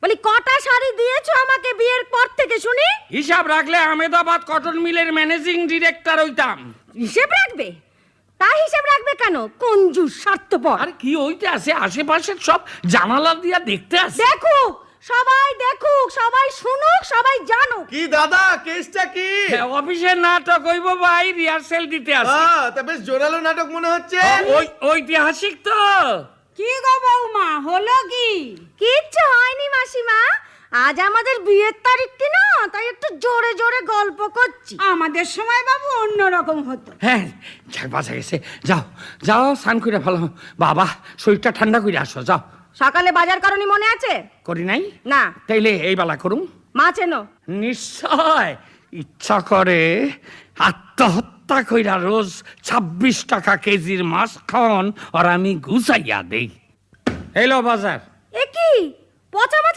বলি কটা শাড়ি দিয়েছো আমাকে বিয়ের পর থেকে শুনি? হিসাব রাখলে আহমেদাবাদ কটন মিলের ম্যানেজিং ডিরেক্টর হইতাম। হিসেব রাখবে? তা হিসেব রাখবে কেন? কঞ্জুস, স্বার্থপর। আর কি হইতে আছে? আশেপাশের সব জানালা দিয়া দেখতে আছে। দেখুক সবাই, দেখুক সবাই, শুনুক সবাই, জানুক। কি দাদা, কেসটা কি? অফিসে নাটক হইব ভাই, রিহার্সেল দিতে আছে। তা বেশ জোরালো নাটক মনে হচ্ছে। ওই ঐতিহাসিক তো। কি গো বৌমা, হলো কি? কিচ্ছু হয়নি মাসিমা, আজ আমাদের বিয়ের তারিখটি না, তাই একটু জোরে জোরে গল্প করছি। আমাদের সময় বাবু অন্যরকম হতো। হ্যাঁ, যাক বাঁচা গেছে। যাও যাও, স্নান করে ভালো বাবা, শরীরটা ঠান্ডা করে আসো। যাও। সকালে বাজার করনি মনে আছে? করি নাই? না। তাইলে এই বেলা করুম। মাছ এনো। নিশ্চয়। ইচ্ছা করে আত্মহত্যা কইরা রোজ 26 টাকা কেজির মাছ খাওন আর আমি গুছাইয়া দেই। এলো বাজার। এ কি পচা মাছ